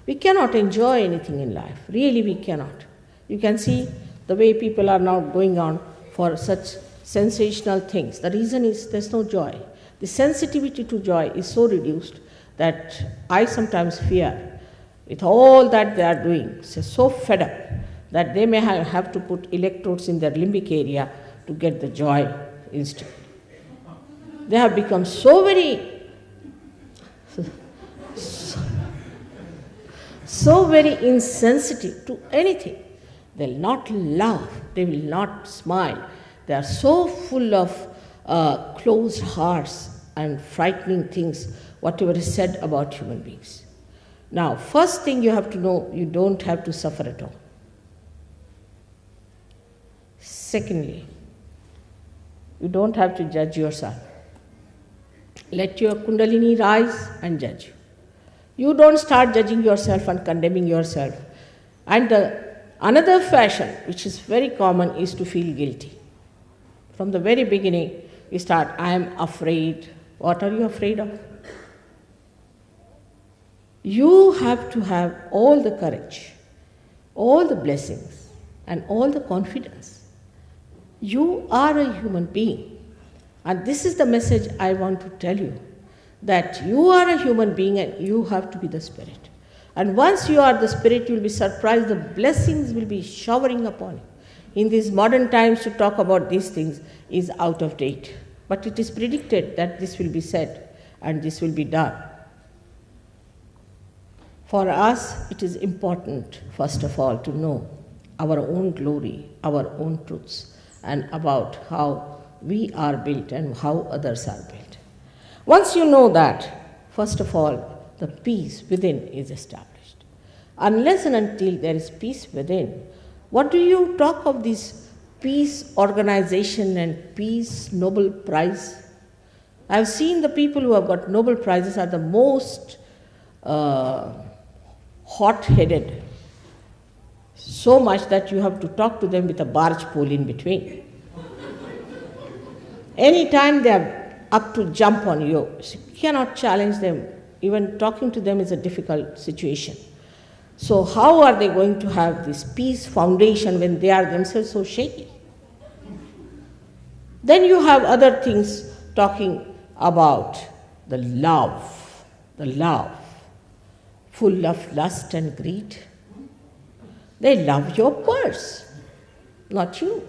We cannot enjoy anything in life. Really, we cannot. You can see the way people are now going on for such sensational things. The reason is there's no joy. The sensitivity to joy is so reduced that I sometimes fear with all that they are doing, so fed up that they may have to put electrodes in their limbic area to get the joy instantly. They have become so very insensitive to anything. They will not laugh, they will not smile. They are so full of closed hearts and frightening things, whatever is said about human beings. Now, first thing you have to know, you don't have to suffer at all. Secondly, you don't have to judge yourself. Let your Kundalini rise and judge you. You don't start judging yourself and condemning yourself. And another fashion, which is very common, is to feel guilty. From the very beginning, you start, I am afraid. What are you afraid of? You have to have all the courage, all the blessings, and all the confidence. You are a human being. And this is the message I want to tell you, that you are a human being and you have to be the spirit. And once you are the spirit, you will be surprised, the blessings will be showering upon you. In these modern times, to talk about these things is out of date. But it is predicted that this will be said and this will be done. For us, it is important, first of all, to know our own glory, our own truths, and about how we are built and how others are built. Once you know that, first of all, the peace within is established. Unless and until there is peace within, what do you talk of this peace organization and peace Nobel Prize? I have seen the people who have got Nobel Prizes are the most hot-headed, so much that you have to talk to them with a barge pole in between. Anytime they are up to jump on you, you cannot challenge them. Even talking to them is a difficult situation. So how are they going to have this peace foundation when they are themselves so shaky? Then you have other things talking about the love, full of lust and greed. They love your purse, not you.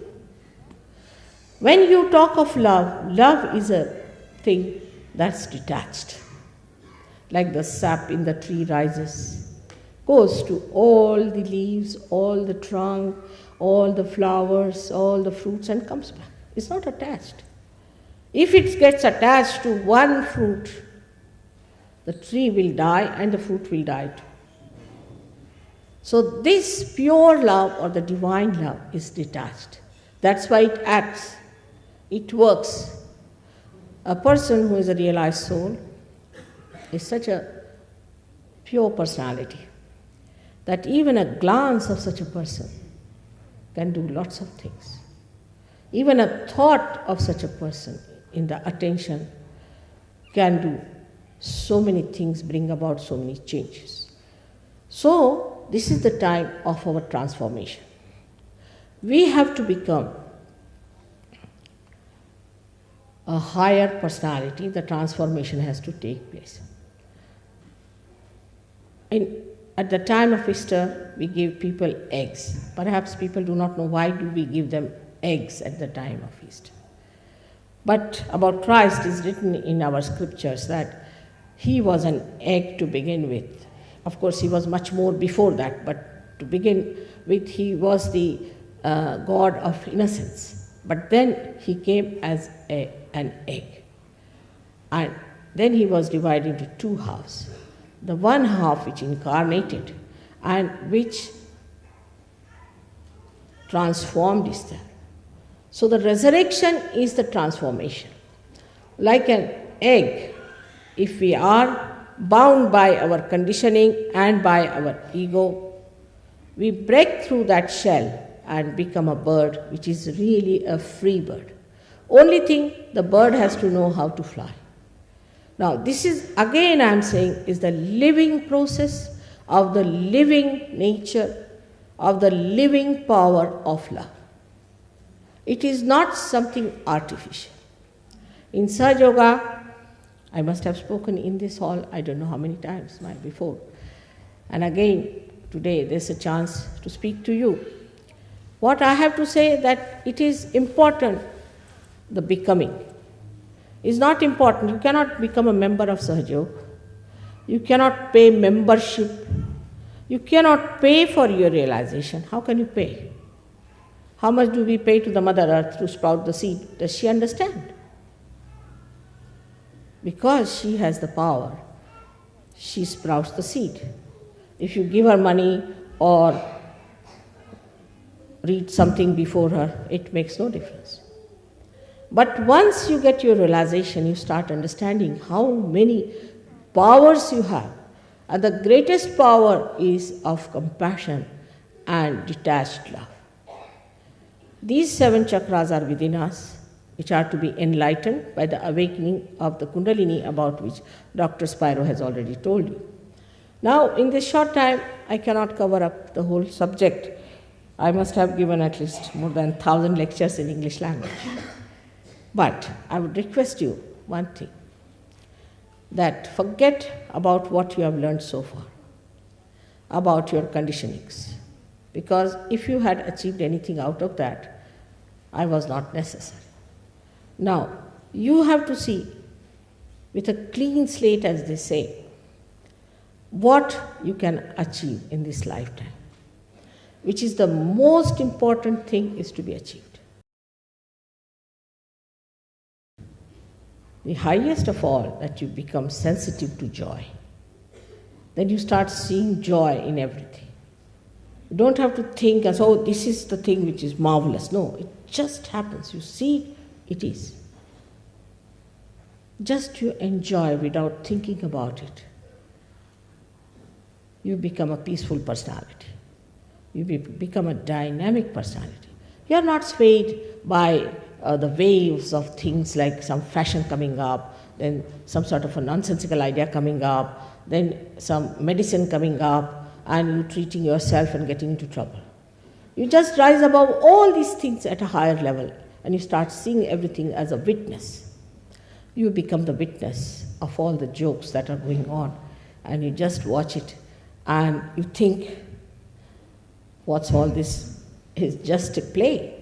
When you talk of love, love is a thing that's detached. Like the sap in the tree rises, goes to all the leaves, all the trunk, all the flowers, all the fruits, and comes back. It's not attached. If it gets attached to one fruit, the tree will die and the fruit will die too. So this pure love or the divine love is detached. That's why it acts. It works. A person who is a realized soul is such a pure personality that even a glance of such a person can do lots of things. Even a thought of such a person in the attention can do so many things, bring about so many changes. So this is the time of our transformation. We have to become a higher personality. The transformation has to take place. At the time of Easter, we give people eggs. Perhaps people do not know why do we give them eggs at the time of Easter. But about Christ is written in our scriptures that he was an egg to begin with. Of course, he was much more before that, but to begin with, he was the God of innocence. But then he came as an egg. And then he was divided into two halves. The one half which incarnated and which transformed Easter. So the resurrection is the transformation. Like an egg, if we are bound by our conditioning and by our ego, we break through that shell and become a bird which is really a free bird. Only thing, the bird has to know how to fly. Now this is, again I am saying, is the living process of the living nature, of the living power of love. It is not something artificial. In Sahaja Yoga, I must have spoken in this hall, I don't know how many times before. And again, today there's a chance to speak to you. What I have to say that it is important, the becoming. Is not important. You cannot become a member of Sahaja Yoga. You cannot pay membership. You cannot pay for your realization. How can you pay? How much do we pay to the Mother Earth to sprout the seed? Does she understand? Because she has the power, she sprouts the seed. If you give her money or read something before her, it makes no difference. But once you get your realization, you start understanding how many powers you have. And the greatest power is of compassion and detached love. These 7 chakras are within us, which are to be enlightened by the awakening of the Kundalini, about which Dr. Spiro has already told you. Now, in this short time, I cannot cover up the whole subject. I must have given at least more than 1,000 lectures in English language. But I would request you one thing, that forget about what you have learned so far, about your conditionings. Because if you had achieved anything out of that, I was not necessary. Now, you have to see, with a clean slate, as they say, what you can achieve in this lifetime, which is the most important thing is to be achieved. The highest of all, that you become sensitive to joy. Then you start seeing joy in everything. You don't have to think as, oh, this is the thing which is marvelous. No, it just happens. You see, it is. Just you enjoy without thinking about it. You become a peaceful personality. You become a dynamic personality. You are not swayed by the waves of things like some fashion coming up, then some sort of a nonsensical idea coming up, then some medicine coming up, and you treating yourself and getting into trouble. You just rise above all these things at a higher level, and you start seeing everything as a witness. You become the witness of all the jokes that are going on, and you just watch it, and you think, what's all this? Is just a play.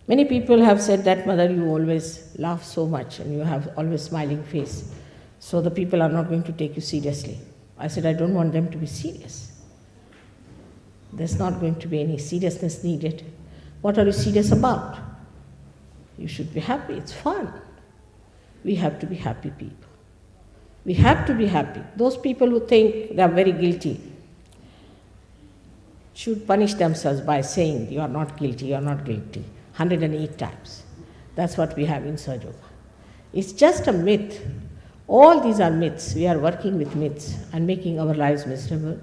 Many people have said that, Mother, you always laugh so much and you have always smiling face, so the people are not going to take you seriously. I said, I don't want them to be serious. There's not going to be any seriousness needed. What are you serious about? You should be happy. It's fun. We have to be happy people. We have to be happy. Those people who think they are very guilty should punish themselves by saying, you are not guilty, you are not guilty, 108 times. That's what we have in Sahaja Yoga. It's just a myth. All these are myths. We are working with myths and making our lives miserable,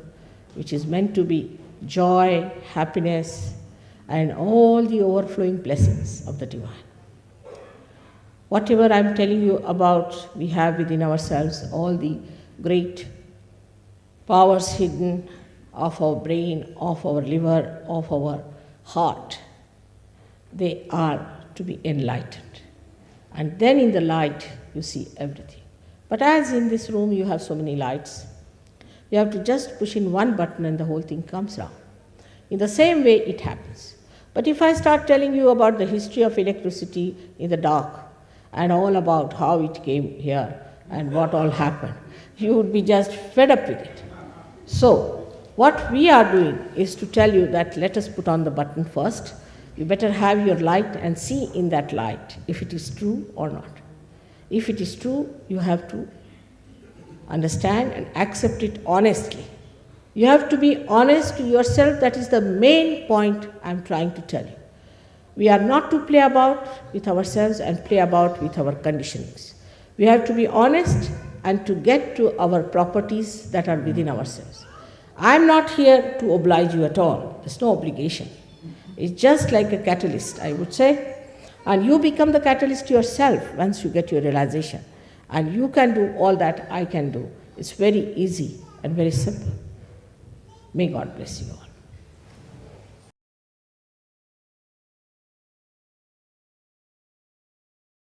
which is meant to be joy, happiness, and all the overflowing blessings of the divine. Whatever I'm telling you about, we have within ourselves all the great powers hidden of our brain, of our liver, of our heart. They are to be enlightened. And then in the light, you see everything. But as in this room you have so many lights, you have to just push in one button and the whole thing comes down. In the same way it happens. But if I start telling you about the history of electricity in the dark and all about how it came here and what all happened, you would be just fed up with it. So what we are doing is to tell you that let us put on the button first. You better have your light and see in that light if it is true or not. If it is true, you have to understand and accept it honestly. You have to be honest to yourself. That is the main point I'm trying to tell you. We are not to play about with ourselves and play about with our conditionings. We have to be honest and to get to our properties that are within ourselves. I'm not here to oblige you at all. There's no obligation. It's just like a catalyst, I would say. And you become the catalyst yourself once you get your realization. And you can do all that I can do. It's very easy and very simple. May God bless you all.